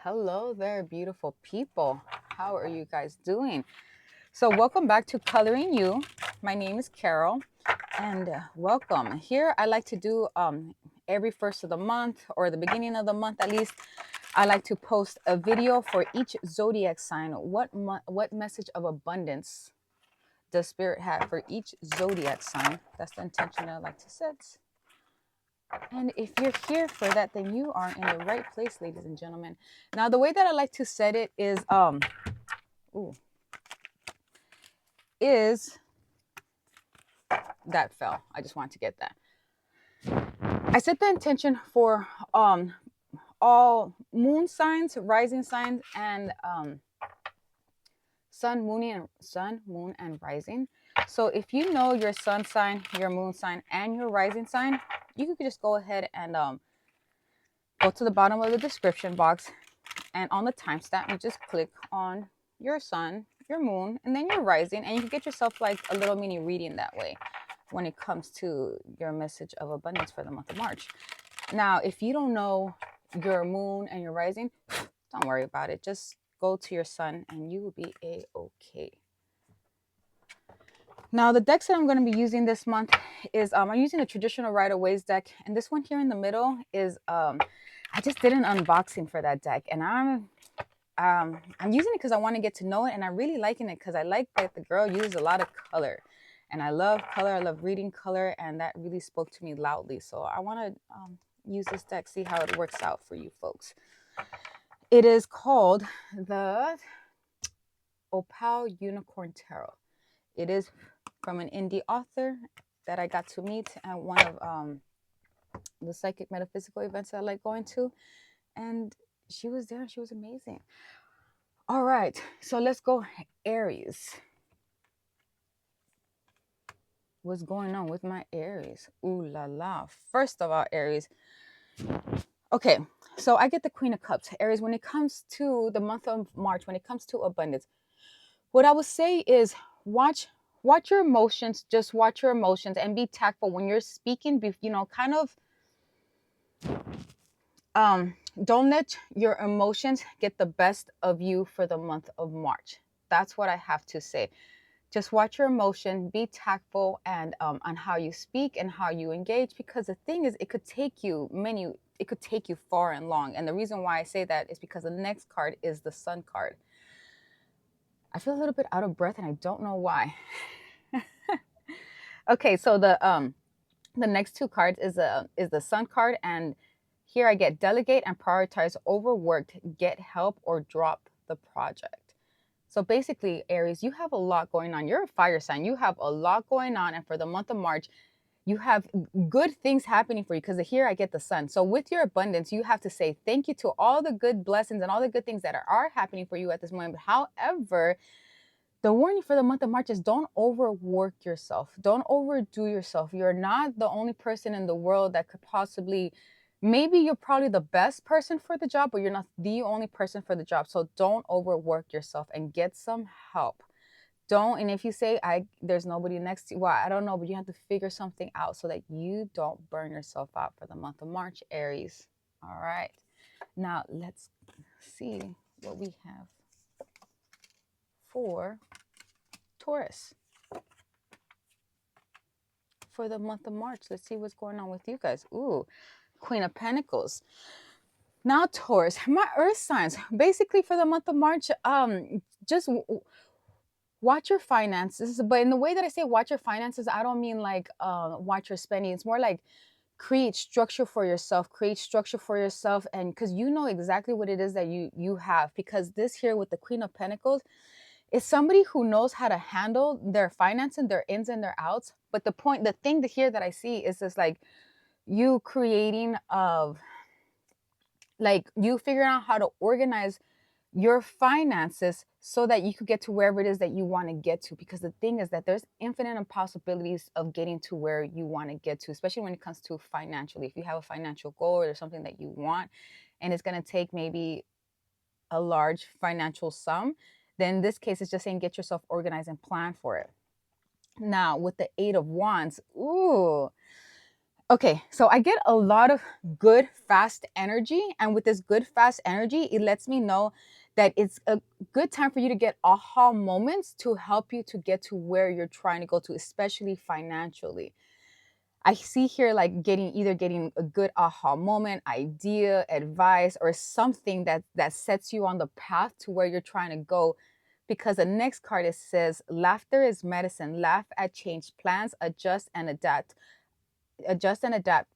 Hello there, beautiful people. How are you guys doing? So welcome back to Coloring You. My name is Carol, and welcome. Here I like to do every first of the month, or the beginning of the month at least, I like to post a video for each zodiac sign. What message of abundance does Spirit have for each zodiac sign? That's the intention I like to set. And if you're here for that, then you are in the right place, ladies and gentlemen. Now, the way that I like to set it is that fell. I just wanted to get that. I set the intention for all moon signs, rising signs, and sun, moon, and rising. So if you know your sun sign, your moon sign, and your rising sign, you could just go ahead and go to the bottom of the description box, and on the timestamp, you just click on your sun, your moon, and then your rising, and you can get yourself like a little mini reading that way when it comes to your message of abundance for the month of March. Now, if you don't know your moon and your rising, don't worry about it. Just go to your sun and you will be a-okay. Now, the decks that I'm going to be using this month is I'm using a traditional Rider-Waite deck, and this one here in the middle is I just did an unboxing for that deck, and I'm using it because I want to get to know it, and I'm really liking it because I like that the girl uses a lot of color, and I love color. I love reading color, and that really spoke to me loudly. So I want to use this deck, see how it works out for you folks. It is called the Opal Unicorn Tarot. It is from an indie author that I got to meet at one of the psychic metaphysical events I like going to, and she was there. She was amazing. All right, so let's go Aries. What's going on with my Aries? Ooh la la. First of all, Aries. Okay, so I get the Queen of Cups. Aries, when it comes to the month of March, when it comes to abundance, what I would say is watch your emotions. Just watch your emotions and be tactful when you're speaking. Kind of don't let your emotions get the best of you for the month of March. That's what I have to say. Just watch your emotion, be tactful, and on how you speak and how you engage, because the thing is, it could take you far and long. And the reason why I say that is because the next card is the Sun card. I feel a little bit out of breath, and I don't know why. Okay, so the next two cards is the Sun card, and here I get delegate and prioritize overworked, get help, or drop the project. So basically, Aries, you have a lot going on. You're a fire sign. You have a lot going on. And for the month of March, you have good things happening for you, because here I get the Sun. So with your abundance, you have to say thank you to all the good blessings and all the good things that are happening for you at this moment. However, the warning for the month of March is don't overwork yourself. Don't overdo yourself. You're not the only person in the world that could possibly, maybe you're probably the best person for the job, but you're not the only person for the job. So don't overwork yourself and get some help. And if you say there's nobody next to you, well, I don't know, but you have to figure something out so that you don't burn yourself out for the month of March, Aries. All right. Now let's see what we have for Taurus for the month of March. Let's see what's going on with you guys. Ooh, Queen of Pentacles. Now, Taurus, my earth signs, basically for the month of March, just watch your finances. But in the way that I say watch your finances, I don't mean like watch your spending. It's more like create structure for yourself. And because you know exactly what it is that you have. Because this here with the Queen of Pentacles is somebody who knows how to handle their finances, their ins and their outs. But the thing here that I see is just like you creating of, like you figuring out how to organize your finances so that you could get to wherever it is that you want to get to. Because the thing is that there's infinite possibilities of getting to where you want to get to, especially when it comes to financially. If you have a financial goal or something that you want, and it's going to take maybe a large financial sum, then in this case, it's just saying get yourself organized and plan for it. Now, with the Eight of Wands, ooh, Okay, so I get a lot of good, fast energy. And with this good, fast energy, it lets me know that it's a good time for you to get aha moments to help you to get to where you're trying to go to, especially financially. I see here like getting a good aha moment, idea, advice, or something that sets you on the path to where you're trying to go. Because the next card it says, laughter is medicine. Laugh at change plans, adjust and adapt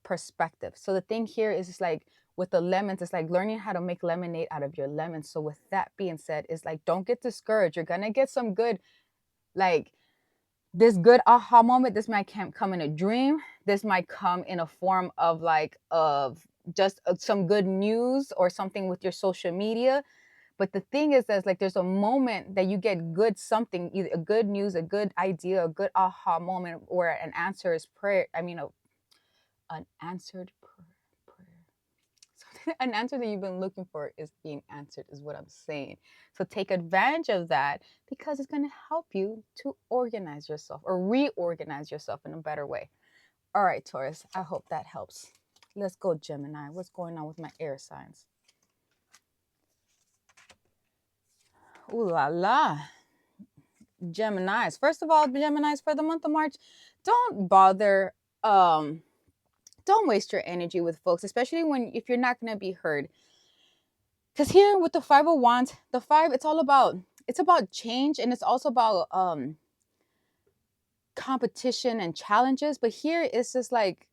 perspective. So the thing here is just like with the lemons, it's like learning how to make lemonade out of your lemons. So with that being said, it's like don't get discouraged. You're gonna get some good, like this good aha moment. This might come in a dream. This might come in a form of just some good news or something with your social media. But the thing is that like there's a moment that you get good something, either a good news, a good idea, a good aha moment where an answer is prayer. An answered prayer. So an answer that you've been looking for is being answered, is what I'm saying. So take advantage of that because it's going to help you to organize yourself or reorganize yourself in a better way. All right, Taurus, I hope that helps. Let's go, Gemini. What's going on with my air signs? Ooh la la. Geminis. First of all, Geminis, for the month of March, don't bother don't waste your energy with folks, especially if you're not going to be heard. Because here with the 5 of Wands, the 5, it's about change, and it's also about competition and challenges. But here it's just like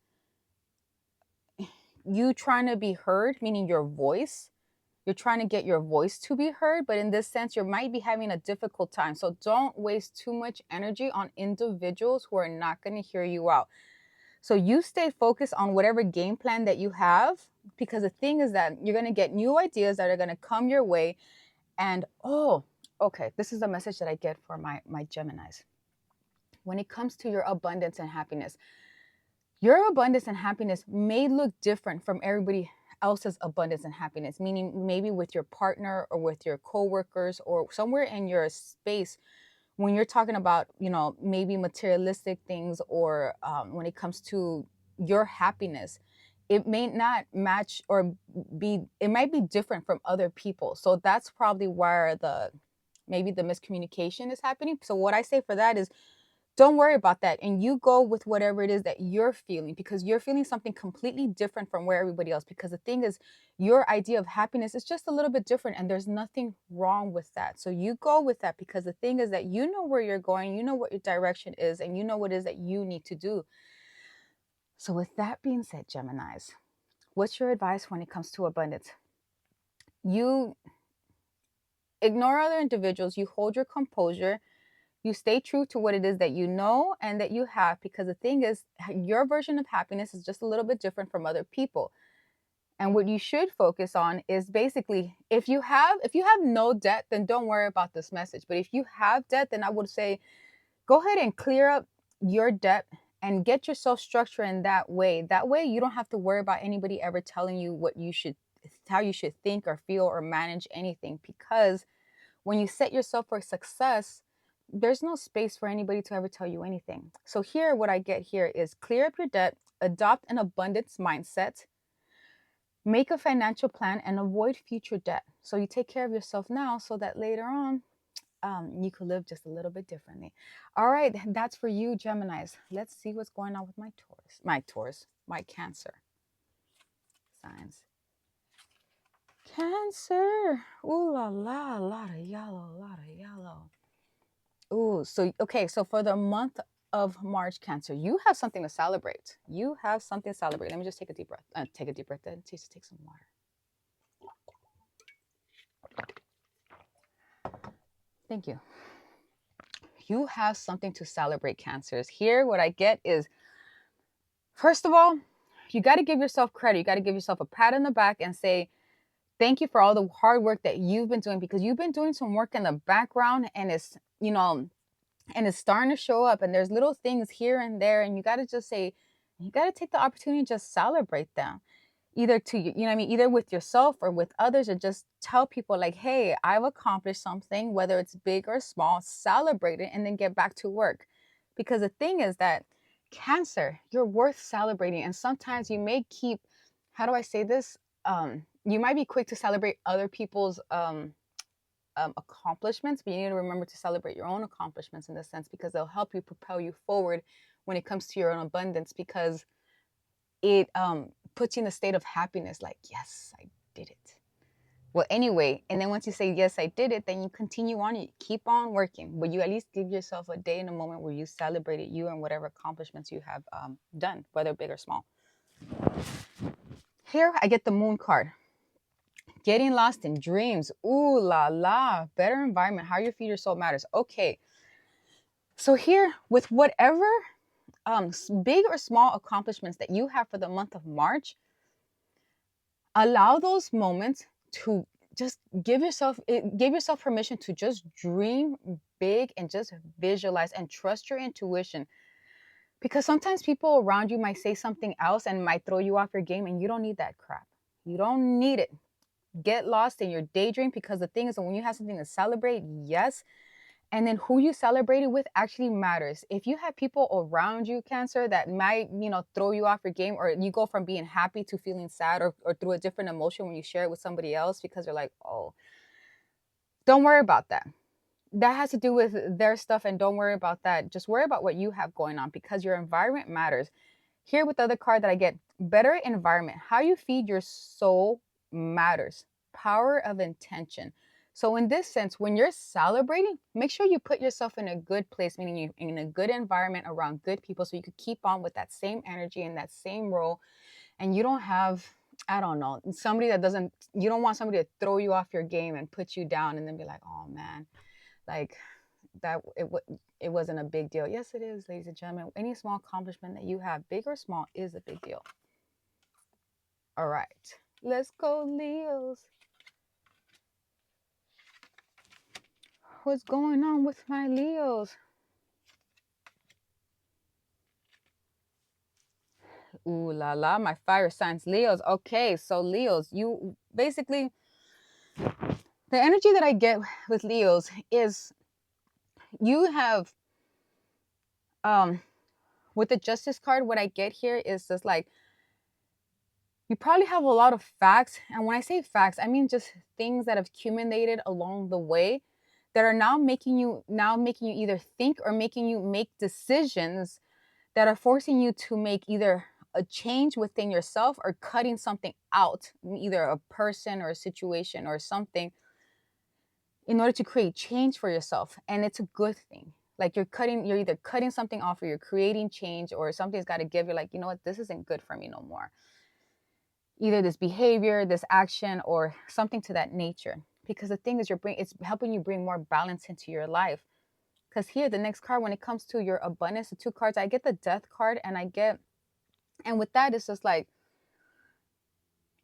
you trying to be heard, meaning your voice. You're trying to get your voice to be heard, but in this sense, you might be having a difficult time. So don't waste too much energy on individuals who are not going to hear you out. So you stay focused on whatever game plan that you have, because the thing is that you're going to get new ideas that are going to come your way. And okay, this is a message that I get for my Geminis. When it comes to your abundance and happiness, your abundance and happiness may look different from everybody else's abundance and happiness, meaning maybe with your partner or with your coworkers or somewhere in your space. When you're talking about, maybe materialistic things, or when it comes to your happiness, it may not match or it might be different from other people. So that's probably where maybe the miscommunication is happening. So what I say for that is, don't worry about that, and you go with whatever it is that you're feeling, because you're feeling something completely different from where everybody else. Because the thing is, your idea of happiness is just a little bit different, and there's nothing wrong with that. So you go with that, because the thing is that you know where you're going, you know what your direction is, and you know what it is that you need to do. So with that being said, Geminis, what's your advice when it comes to abundance? You ignore other individuals, you hold your composure, you stay true to what it is that you know and that you have, because the thing is, your version of happiness is just a little bit different from other people. And what you should focus on is basically, if you have no debt, then don't worry about this message. But if you have debt, then I would say go ahead and clear up your debt and get yourself structured in that way. That way you don't have to worry about anybody ever telling you how you should think or feel or manage anything. Because when you set yourself for success, there's no space for anybody to ever tell you anything. So here, what I get here is clear up your debt, adopt an abundance mindset, make a financial plan, and avoid future debt. So you take care of yourself now so that later on, you could live just a little bit differently. All right, that's for you, Geminis. Let's see what's going on with my Cancer signs. Cancer. Ooh la la, a lot of yellow. Ooh, so okay, so for the month of March, Cancer, you have something to celebrate. You have something to celebrate. Let me just take a deep breath. Take a deep breath. Then take some water. Thank you. You have something to celebrate, Cancers. Here, what I get is, first of all, you got to give yourself credit. You got to give yourself a pat on the back and say, thank you for all the hard work that you've been doing, because you've been doing some work in the background, and it's starting to show up, and there's little things here and there, and you got to just say, you got to take the opportunity to just celebrate them, either either with yourself or with others, or just tell people like, hey, I've accomplished something, whether it's big or small, celebrate it, and then get back to work. Because the thing is that Cancer, you're worth celebrating. And sometimes you may keep, how do I say this? You might be quick to celebrate other people's accomplishments, but you need to remember to celebrate your own accomplishments in this sense, because they'll help you propel you forward when it comes to your own abundance, because it puts you in a state of happiness, like, yes, I did it. Well, anyway, and then once you say, yes, I did it, then you continue on, you keep on working, but you at least give yourself a day and a moment where you celebrated you and whatever accomplishments you have done, whether big or small. Here, I get the Moon card. Getting lost in dreams. Ooh la la. Better environment. How you feed your soul matters. Okay. So here, with whatever big or small accomplishments that you have for the month of March, allow those moments to just give yourself permission to just dream big and just visualize and trust your intuition. Because sometimes people around you might say something else and might throw you off your game, and you don't need that crap. You don't need it. Get lost in your daydream, because the thing is that when you have something to celebrate, yes, and then who you celebrated with actually matters. If you have people around you, Cancer, that might, throw you off your game, or you go from being happy to feeling sad, or through a different emotion when you share it with somebody else, because you're like, oh, don't worry about that. That has to do with their stuff, and don't worry about that. Just worry about what you have going on, because your environment matters. Here with the other card that I get, better environment. How you feed your soul matters. Power of intention. So in this sense, when you're celebrating, make sure you put yourself in a good place, meaning you in a good environment around good people, so you could keep on with that same energy and that same role. And you don't have, I don't know, you don't want somebody to throw you off your game and put you down and then be like, oh man, like that, it wasn't a big deal. Yes, it is, ladies and gentlemen. Any small accomplishment that you have, big or small, is a big deal. All right, let's go, Leos. What's going on with my Leos? Ooh la la, my fire signs, Leos. Okay, so Leos, you basically, the energy that I get with Leos is you have, with the Justice card, what I get here is just like, you probably have a lot of facts. And when I say facts, I mean just things that have accumulated along the way that are now making you either think or making you make decisions that are forcing you to make either a change within yourself or cutting something out, either a person or a situation or something, in order to create change for yourself. And it's a good thing. Like you're either cutting something off, or you're creating change, or something's got to give. You're like, you know what, this isn't good for me no more. Either this behavior, this action, or something to that nature. Because the thing is, it's helping you bring more balance into your life. Because here, the next card, when it comes to your abundance, the two cards, I get the Death card, and with that, it's just like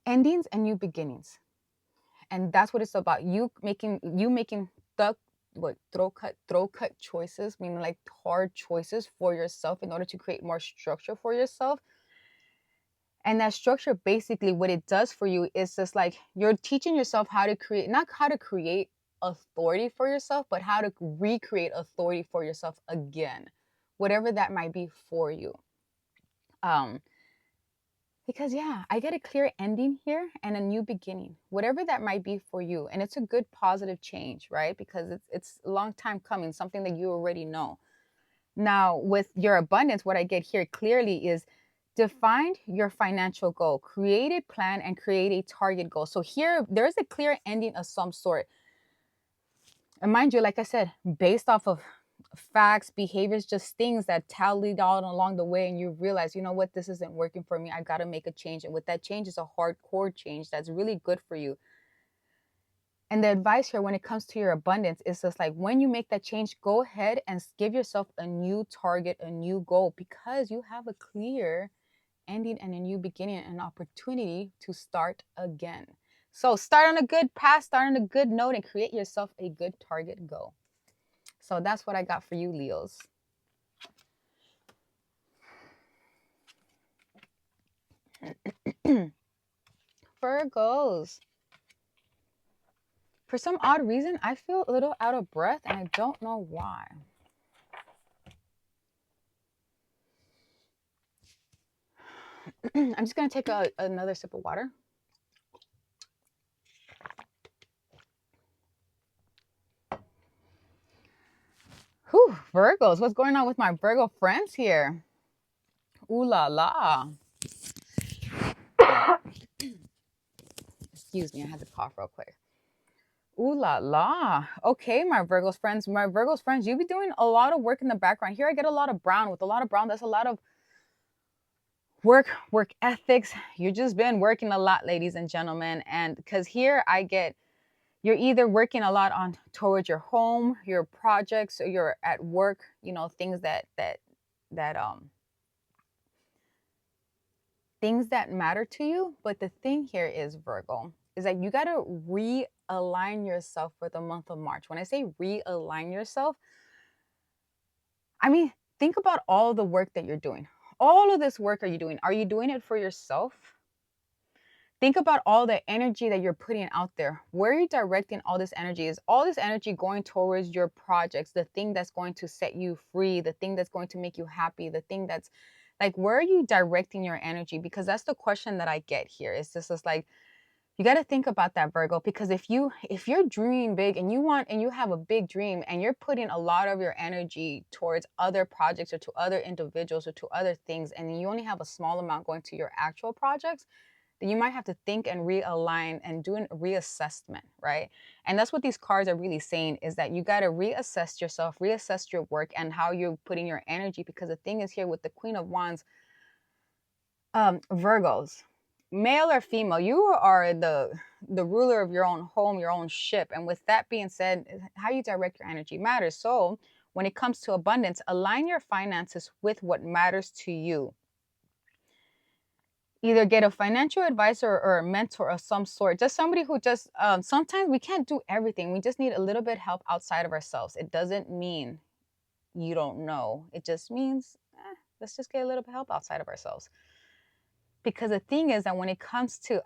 endings and new beginnings. And that's what it's about. You making throw cut choices, meaning like hard choices for yourself in order to create more structure for yourself. And that structure, basically what it does for you is just like you're teaching yourself how to create, not how to create authority for yourself, but how to recreate authority for yourself again, whatever that might be for you. Because yeah, I get a clear ending here and a new beginning, whatever that might be for you. And it's a good positive change, right? Because it's a long time coming, something that you already know. Now, with your abundance, what I get here clearly is define your financial goal, create a plan, and create a target goal. So here, there's a clear ending of some sort. And mind you, like I said, based off of facts, behaviors, just things that tallied out along the way, and you realize, you know what, this isn't working for me. I got to make a change. And with that change is a hardcore change that's really good for you. And the advice here when it comes to your abundance is just like, when you make that change, go ahead and give yourself a new target, a new goal, because you have a clear ending and a new beginning, an opportunity to start again. So start on a good path, start on a good note, and create yourself a good target goal. So that's what I got for you, Leos. Virgos. For some odd reason, I feel a little out of breath, and I don't know why. I'm just going to take another sip of water. Whew, Virgos, what's going on with my Virgo friends here? Ooh la la. Excuse me, I had to cough real quick. Ooh la la. Okay, my Virgos friends, you be doing a lot of work in the background. Here I get a lot of brown. With a lot of brown, that's a lot of work ethics. You've just been working a lot, ladies and gentlemen. And because here I get, you're either working a lot on towards your home, your projects, or you're at work, you know, things that things that matter to you. But the thing here is, Virgo, is that you got to realign yourself for the month of March. When I say realign yourself, I mean, think about all the work that you're doing. All of this work are you doing? Are you doing it for yourself? Think about all the energy that you're putting out there. Where are you directing all this energy? Is all this energy going towards your projects, the thing that's going to set you free, the thing that's going to make you happy, the thing that's like, where are you directing your energy? Because that's the question that I get here. It's just like, you got to think about that, Virgo, because if you're dreaming big and you have a big dream and you're putting a lot of your energy towards other projects or to other individuals or to other things, and you only have a small amount going to your actual projects, then you might have to think and realign and do a reassessment, right? And that's what these cards are really saying, is that you got to reassess yourself, reassess your work and how you're putting your energy. Because the thing is here with the Queen of Wands, Virgos, male or female, you are the ruler of your own home, your own ship. And with that being said, how you direct your energy matters. So when it comes to abundance, align your finances with what matters to you. Either get a financial advisor or a mentor of some sort, just somebody who just sometimes we can't do everything. We just need a little bit help outside of ourselves. It doesn't mean you don't know. It just means let's just get a little bit help outside of ourselves. Because the thing is that when it comes to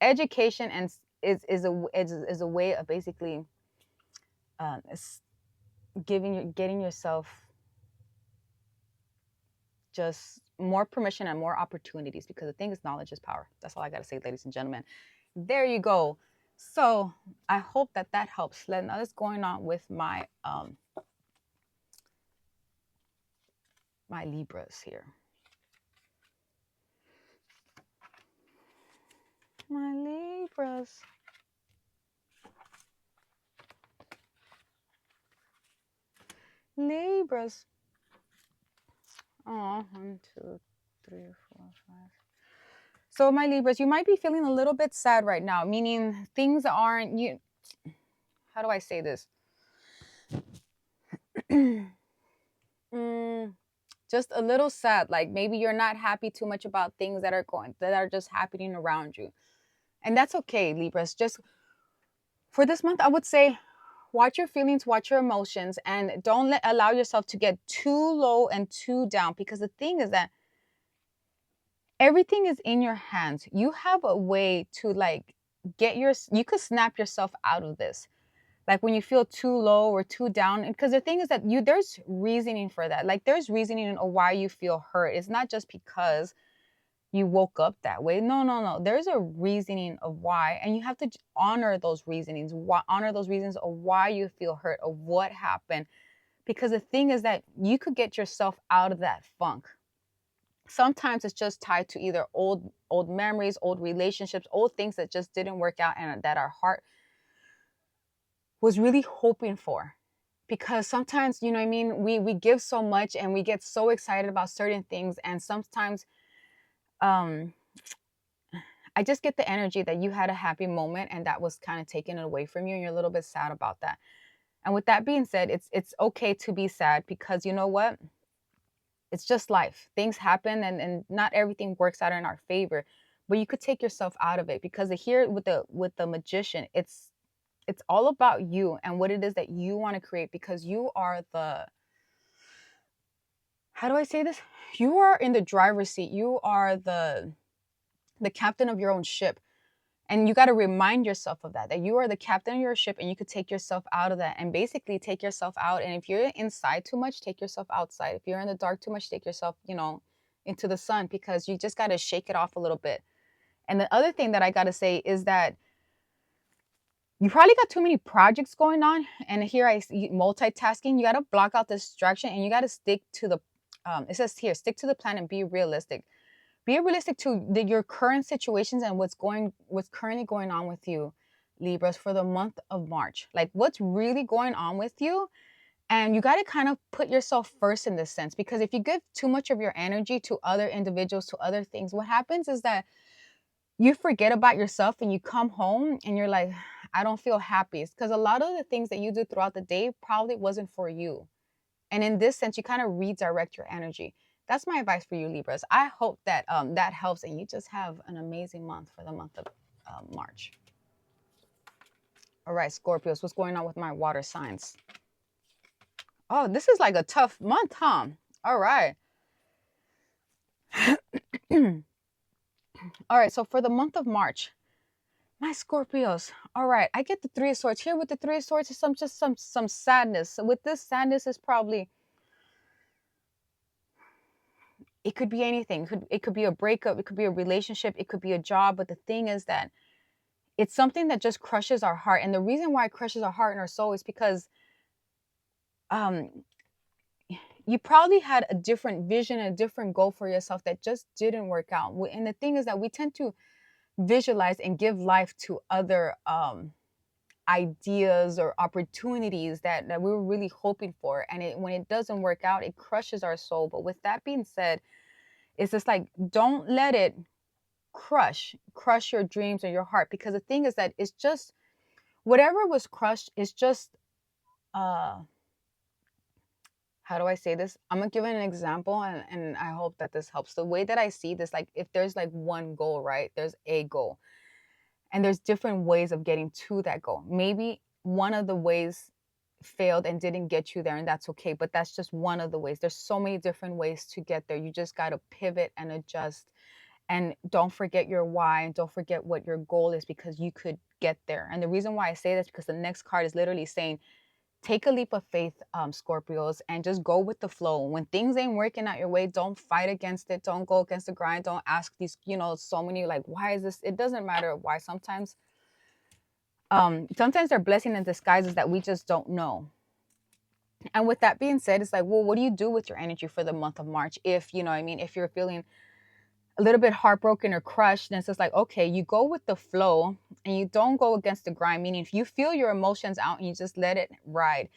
education and is a way of basically getting yourself just more permission and more opportunities, because the thing is, knowledge is power. That's all I got to say, ladies and gentlemen. There you go. So I hope that helps. Now what's going on with my my Libras here. My Libras. Libras. Oh, 1, 2, 3, 4, 5. So my Libras, you might be feeling a little bit sad right now, meaning things aren't you. How do I say this? Just a little sad. Like maybe you're not happy too much about things that are just happening around you, and that's okay, Libras. Just for this month, I would say, watch your feelings, watch your emotions, and don't allow yourself to get too low and too down. Because the thing is that everything is in your hands. You have a way to like you could snap yourself out of this. Like when you feel too low or too down. Because the thing is that there's reasoning for that. Like there's reasoning of why you feel hurt. It's not just because you woke up that way. No. There's a reasoning of why. And you have to honor those reasonings. Honor those reasons of why you feel hurt, of what happened. Because the thing is that you could get yourself out of that funk. Sometimes it's just tied to either old memories, old relationships, old things that just didn't work out and that our heart was really hoping for. Because sometimes, you know what I mean, we give so much and we get so excited about certain things, and sometimes I just get the energy that you had a happy moment and that was kind of taken away from you and you're a little bit sad about that. And with that being said, it's okay to be sad, because you know what? It's just life. Things happen and not everything works out in our favor, but you could take yourself out of it. Because here with the Magician, it's all about you and what it is that you want to create, because you are how do I say this? You are in the driver's seat. You are the captain of your own ship. And you got to remind yourself of that you are the captain of your ship, and you could take yourself out of that and basically take yourself out. And if you're inside too much, take yourself outside. If you're in the dark too much, take yourself, into the sun, because you just got to shake it off a little bit. And the other thing that I got to say is that you probably got too many projects going on. And here I see multitasking. You got to block out the distraction, and you got to stick to the, it says here, stick to the plan and be realistic. Be realistic to your current situations and what's currently going on with you, Libras, for the month of March. Like, what's really going on with you. And you got to kind of put yourself first in this sense, because if you give too much of your energy to other individuals, to other things, what happens is that you forget about yourself and you come home and you're like, I don't feel happy. It's because a lot of the things that you do throughout the day probably wasn't for you. And in this sense, you kind of redirect your energy. That's my advice for you, Libras. I hope that that helps and you just have an amazing month for the month of March. All right, Scorpios, what's going on with my water signs? Oh, this is like a tough month, huh? All right. All right, so for the month of March, my Scorpios. All right, I get the Three of Swords. Here with the Three of Swords is some sadness. So with this sadness is probably, it could be anything. It could be a breakup, it could be a relationship, it could be a job. But the thing is that it's something that just crushes our heart. And the reason why it crushes our heart and our soul is because you probably had a different vision, a different goal for yourself that just didn't work out. And the thing is that we tend to visualize and give life to other ideas or opportunities that we were really hoping for. And when it doesn't work out, it crushes our soul. But with that being said, it's just like, don't let it crush your dreams or your heart. Because the thing is that it's just, whatever was crushed is just, how do I say this? I'm gonna give an example, and I hope that this helps. The way that I see this, like, if there's like one goal, right? There's a goal. And there's different ways of getting to that goal. Maybe one of the ways failed and didn't get you there, and that's okay. But that's just one of the ways. There's so many different ways to get there. You just got to pivot and adjust. And don't forget your why, and don't forget what your goal is, because you could get there. And the reason why I say this, because the next card is literally saying, take a leap of faith, Scorpios, and just go with the flow. When things ain't working out your way, don't fight against it. Don't go against the grind. Don't ask these, so many, like, why is this? It doesn't matter why. Sometimes they're blessing in disguises that we just don't know. And with that being said, it's like, well, what do you do with your energy for the month of March? If, if you're feeling a little bit heartbroken or crushed, then it's just like, okay, you go with the flow and you don't go against the grind. Meaning, if you feel your emotions out and you just let it ride.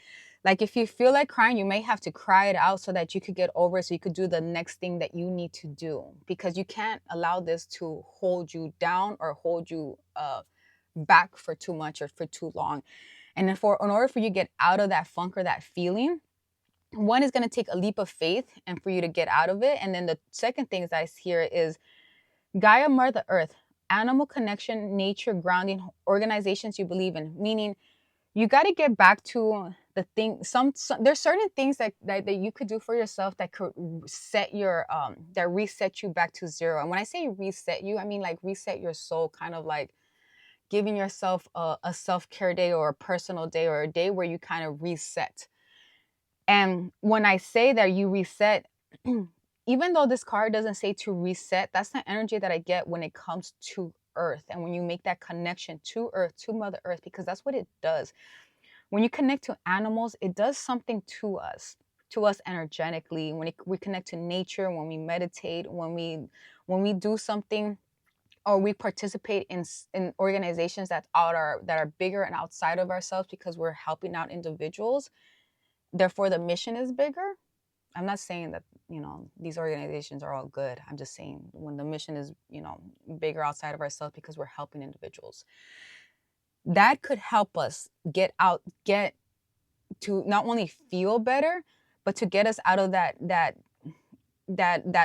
Like, if you feel like crying, you may have to cry it out so that you could get over it, so you could do the next thing that you need to do, because you can't allow this to hold you down or hold you back for too much or for too long. And in order for you to get out of that funk or that feeling, one is going to take a leap of faith and for you to get out of it. And then the second thing that I hear is Gaia, Mother Earth, animal connection, nature, grounding, organizations you believe in. Meaning, you got to get back to the thing. There's certain things that you could do for yourself that could set that reset you back to zero. And when I say reset you, I mean like reset your soul, kind of like giving yourself a self-care day or a personal day or a day where you kind of reset. And when I say that you reset, even though this card doesn't say to reset, that's the energy that I get when it comes to Earth. And when you make that connection to Earth, to Mother Earth, because that's what it does. When you connect to animals, it does something to us energetically. When we connect to nature, when we meditate, when we do something, or we participate in organizations that are bigger and outside of ourselves, because we're helping out individuals. Therefore, the mission is bigger. I'm not saying that, these organizations are all good. I'm just saying when the mission is, bigger outside of ourselves because we're helping individuals, that could help us get to not only feel better, but to get us out of that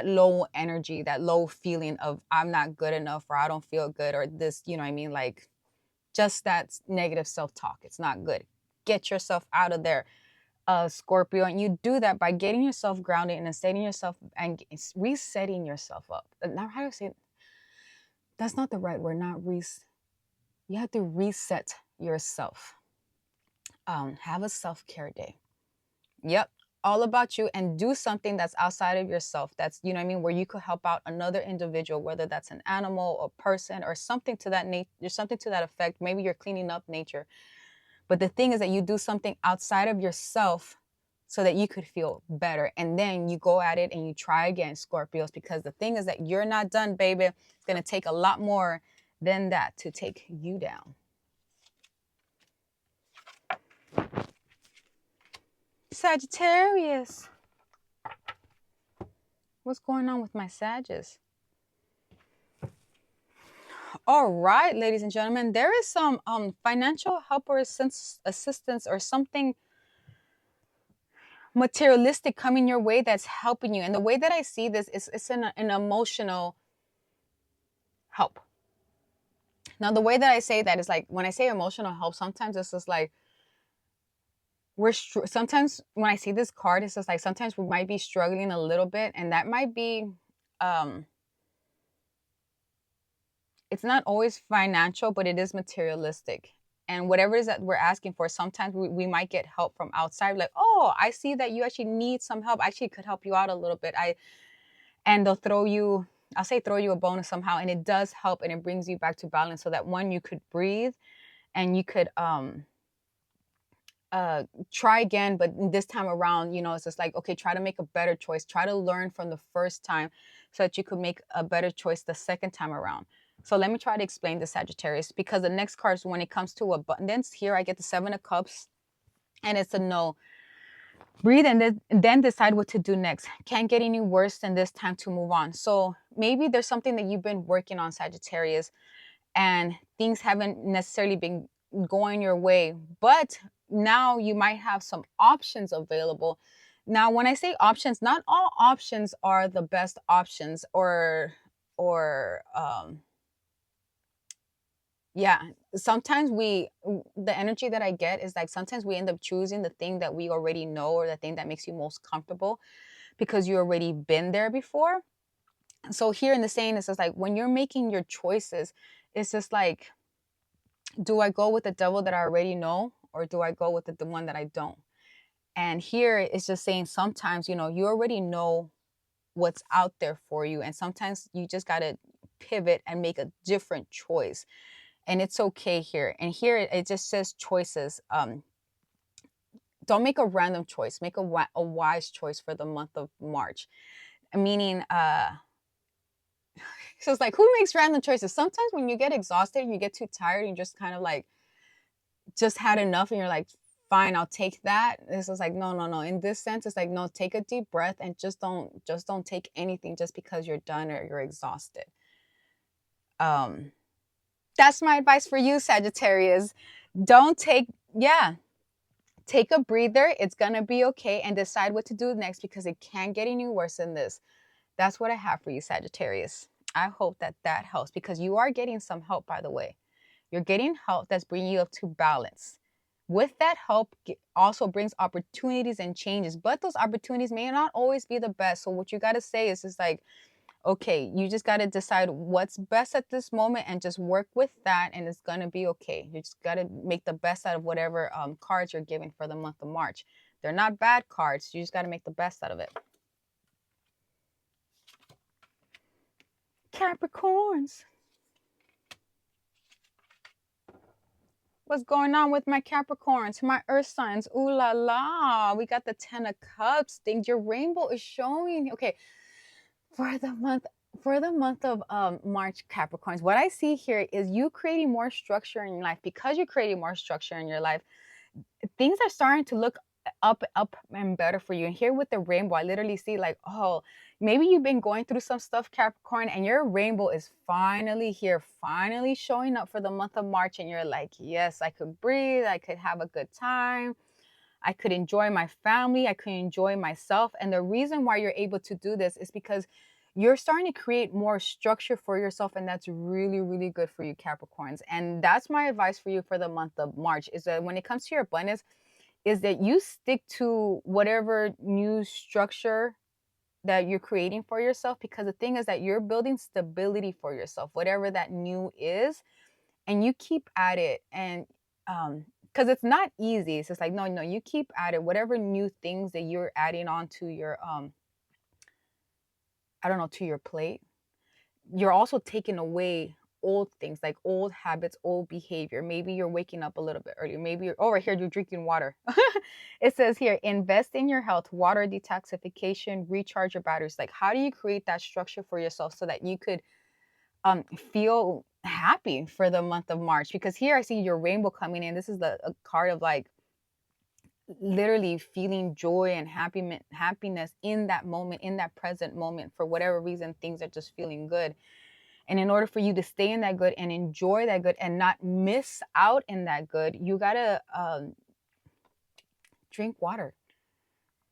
low energy, that low feeling of I'm not good enough, or I don't feel good, or this, like just that negative self-talk. It's not good. Get yourself out of there, Scorpio. And you do that by getting yourself grounded and setting yourself and resetting yourself up. Now, how do I say it? That's not the right word. You have to reset yourself. Have a self-care day. Yep. all about you and do something that's outside of yourself. That's, you know what I mean, where you could help out another individual, whether that's an animal or person or something to that nature, something to that effect. Maybe you're cleaning up nature. But the thing is that you do something outside of yourself so that you could feel better. And then you go at it and you try again, Scorpios, because the thing is that you're not done, baby. It's going to take a lot more than that to take you down. Sagittarius. What's going on with my Sagittarius? All right, ladies and gentlemen, there is some financial help or assistance or something materialistic coming your way that's helping you. And the way that I see this is it's an emotional help. Now, the way that I say that is like, when I say emotional help, sometimes it's just like, sometimes when I see this card, it's just like, sometimes we might be struggling a little bit, and that might be, it's not always financial, but it is materialistic. And whatever it is that we're asking for, sometimes we might get help from outside. Like, oh, I see that you actually need some help. I actually could help you out a little bit. And they'll throw you a bonus somehow. And it does help, and it brings you back to balance so that one, you could breathe and you could try again. But this time around, you know, it's just like, okay, try to make a better choice. Try to learn from the first time so that you could make a better choice the second time around. So let me try to explain the Sagittarius, because the next cards, when it comes to abundance, here I get the 7 of Cups, and it's a no. Breathe and then decide what to do next. Can't get any worse than this, time to move on. So maybe there's something that you've been working on, Sagittarius, and things haven't necessarily been going your way, but now you might have some options available. Now, when I say options, not all options are the best options, or yeah, sometimes the energy that I get is like, sometimes we end up choosing the thing that we already know, or the thing that makes you most comfortable because you already been there before. So here in the saying, it's just like, when you're making your choices, it's just like, do I go with the devil that I already know, or do I go with the one that I don't? And here it's just saying, sometimes, you know, you already know what's out there for you, and sometimes you just got to pivot and make a different choice. And it's okay here. And here it just says choices. Don't make a random choice. Make a wise choice for the month of March. Meaning, so it's like, who makes random choices? Sometimes when you get exhausted, you get too tired, and you just kind of like, just had enough, and you're like, fine, I'll take that. This is like, no. In this sense, it's like, no, take a deep breath and just don't take anything just because you're done or you're exhausted. That's my advice for you, Sagittarius. Take a breather. It's going to be okay, and decide what to do next, because it can't get any worse than this. That's what I have for you, Sagittarius. I hope that helps, because you are getting some help, by the way. You're getting help that's bringing you up to balance. With that help also brings opportunities and changes, but those opportunities may not always be the best. So what you got to say is just like, okay, you just got to decide what's best at this moment and just work with that, and it's going to be okay. You just got to make the best out of whatever cards you're given for the month of March. They're not bad cards. You just got to make the best out of it. Capricorns. What's going on with my Capricorns, my earth signs? Ooh la la. We got the 10 of Cups. Things your rainbow is showing. Okay. For the month of March, Capricorns, what I see here is you creating more structure in your life. Because you're creating more structure in your life, things are starting to look up and better for you. And here with the rainbow, I literally see like, oh, maybe you've been going through some stuff, Capricorn, and your rainbow is finally here, finally showing up for the month of March. And you're like, yes, I could breathe. I could have a good time. I could enjoy my family. I could enjoy myself. And the reason why you're able to do this is because you're starting to create more structure for yourself. And that's really, really good for you, Capricorns. And that's my advice for you for the month of March, is that when it comes to your abundance, is that you stick to whatever new structure that you're creating for yourself. Because the thing is that you're building stability for yourself, whatever that new is, and you keep at it. And because it's not easy. It's just like, no, no, you keep at it. Whatever new things that you're adding on to your, I don't know, to your plate, you're also taking away old things, like old habits, old behavior. Maybe you're waking up a little bit earlier. Maybe you're over here, you're drinking water. It says here, invest in your health, water detoxification, recharge your batteries. Like, how do you create that structure for yourself so that you could feel happy for the month of March? Because here I see your rainbow coming in. This is a card of like literally feeling joy and happiness in that moment, in that present moment. For whatever reason, things are just feeling good. And in order for you to stay in that good and enjoy that good and not miss out in that good, you gotta drink water.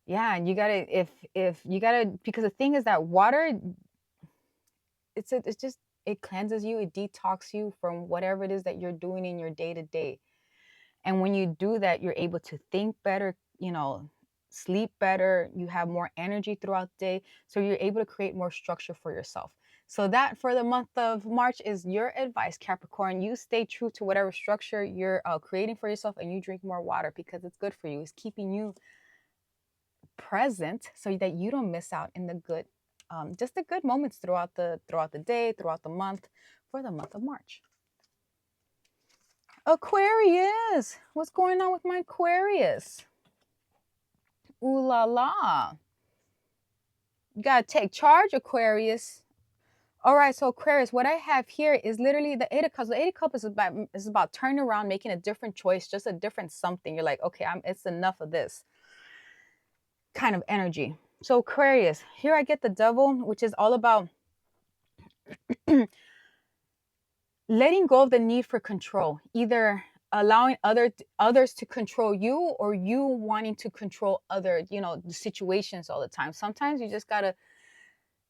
Yeah, and you gotta, if you gotta, because the thing is that water, it's just, it cleanses you, it detox you from whatever it is that you're doing in your day to day. And when you do that, you're able to think better, you know, sleep better, you have more energy throughout the day. So you're able to create more structure for yourself. So that for the month of March is your advice, Capricorn. You stay true to whatever structure you're creating for yourself, and you drink more water because it's good for you. It's keeping you present so that you don't miss out in the good, just the good moments throughout the day, throughout the month, for the month of March. Aquarius, what's going on with my Aquarius? Ooh la la. You gotta take charge, Aquarius. All right, so Aquarius, what I have here is literally the Eight of Cups. The Eight of Cups is about turning around, making a different choice, just a different something. You're like, okay, it's enough of this kind of energy. So Aquarius, here I get the Devil, which is all about letting go of the need for control, either allowing others to control you, or you wanting to control other, situations all the time. Sometimes you just gotta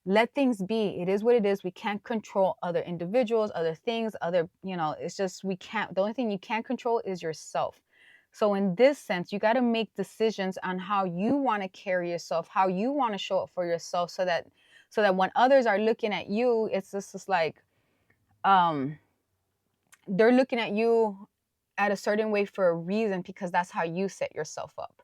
let things be. It is what it is. We can't control other individuals, other things, it's just, we can't. The only thing you can't control is yourself. So in this sense, you got to make decisions on how you want to carry yourself, how you want to show up for yourself, so that when others are looking at you, it's just like they're looking at you at a certain way for a reason, because that's how you set yourself up.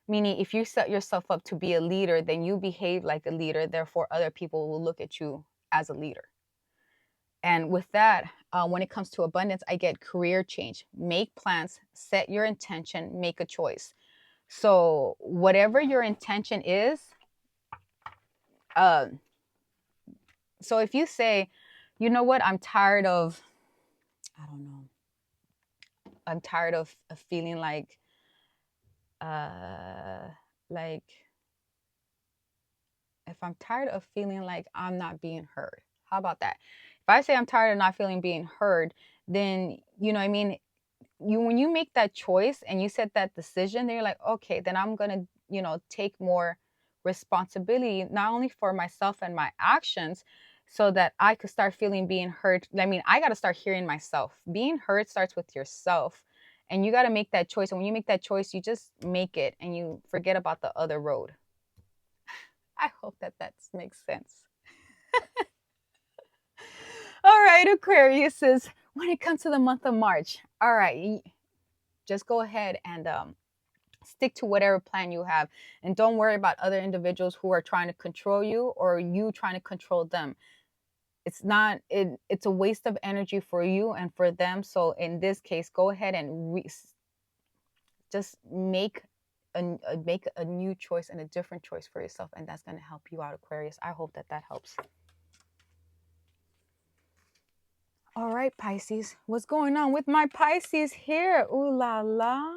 Meaning, if you set yourself up to be a leader, then you behave like a leader. Therefore, other people will look at you as a leader. And with that, when it comes to abundance, I get career change. Make plans, set your intention, make a choice. So whatever your intention is, so if you say, you know what, I'm tired of, I don't know, I'm tired of feeling like if I'm tired of feeling like I'm not being heard, how about that? If I say I'm tired of not feeling being heard, then, you know what I mean? When you make that choice and you set that decision, then you're like, okay, then I'm going to, take more responsibility, not only for myself and my actions, so that I could start feeling being heard. I mean, I got to start hearing myself. Being heard starts with yourself, and you got to make that choice. And when you make that choice, you just make it and you forget about the other road. I hope that makes sense. All right, Aquarius says, when it comes to the month of March, all right, just go ahead and stick to whatever plan you have, and don't worry about other individuals who are trying to control you, or you trying to control them. It's not, it's a waste of energy for you and for them. So in this case, go ahead and just make a new choice and a different choice for yourself, and that's going to help you out, Aquarius. I hope that helps. All right, Pisces, what's going on with my Pisces here? Ooh la la.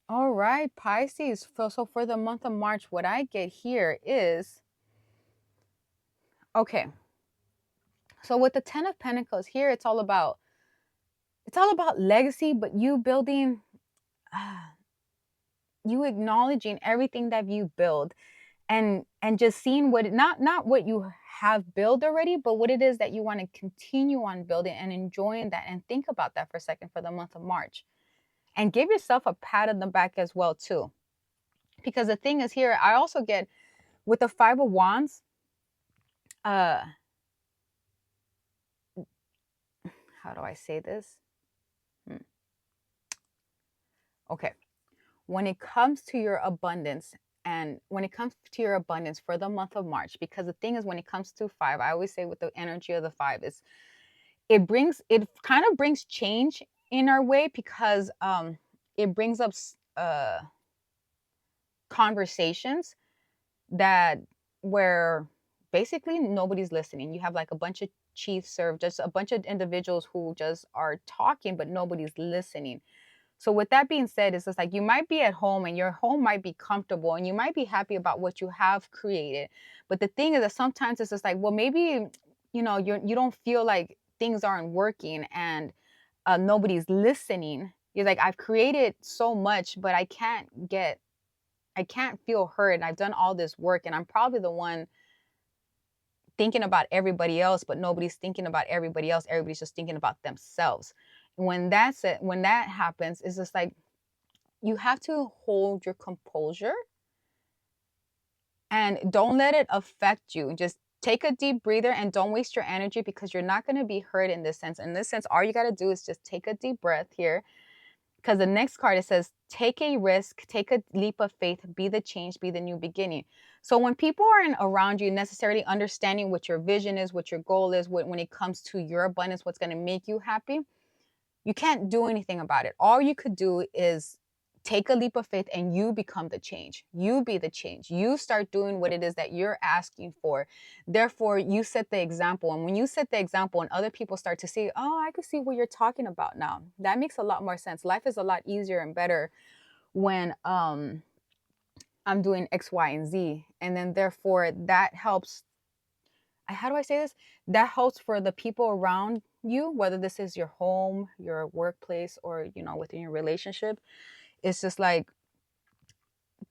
All right, Pisces. So for the month of March, what I get here is, okay. So with the Ten of Pentacles here, it's all about legacy, but you building, you acknowledging everything that you build, and just seeing what, not what you have built already, but what it is that you want to continue on building, and enjoying that. And think about that for a second for the month of March, and give yourself a pat on the back as well too. Because the thing is here, I also get with the Five of Wands, how how do I say this? Okay. When it comes to your abundance, and when it comes to your abundance for the month of March, because the thing is, when it comes to five, I always say with the energy of the five is it kind of brings change in our way, because it brings up conversations that where basically nobody's listening. You have like a bunch of chiefs or just a bunch of individuals who just are talking, but nobody's listening. So with that being said, it's just like you might be at home and your home might be comfortable and you might be happy about what you have created. But the thing is that sometimes it's just like, well, maybe, you don't feel like things aren't working, and nobody's listening. You're like, I've created so much, but I can't feel heard. And I've done all this work, and I'm probably the one thinking about everybody else, but nobody's thinking about everybody else. Everybody's just thinking about themselves. When that's it, when that happens, it's just like you have to hold your composure and don't let it affect you. Just take a deep breather and don't waste your energy, because you're not going to be hurt in this sense. In this sense, all you got to do is just take a deep breath here, because the next card, it says, take a risk, take a leap of faith, be the change, be the new beginning. So when people aren't around you necessarily understanding what your vision is, what your goal is, when it comes to your abundance, what's going to make you happy, you can't do anything about it. All you could do is take a leap of faith and you become the change. You be the change. You start doing what it is that you're asking for. Therefore, you set the example. And when you set the example and other people start to see, oh, I can see what you're talking about now. That makes a lot more sense. Life is a lot easier and better when I'm doing X, Y, and Z. And then therefore that helps. How do I say this? That helps for the people around you, whether this is your home, your workplace, or within your relationship. It's just like,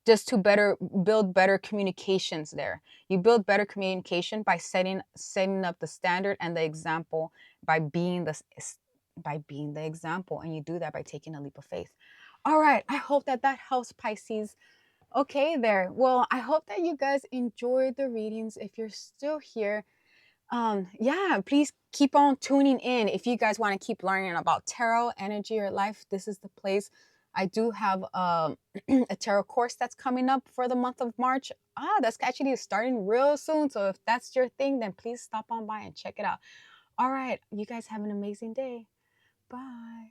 just to build better communications there. You build better communication by setting up the standard and the example, by being the example, and you do that by taking a leap of faith. All right, I hope that helps, Pisces. Okay, there. Well, I hope that you guys enjoyed the readings. If you're still here, yeah, please keep on tuning in. If you guys want to keep learning about tarot, energy, or life, this is the place. I do have a tarot course that's coming up for the month of March. That's actually starting real soon. So if that's your thing, then please stop on by and check it out. All right, you guys have an amazing day. Bye.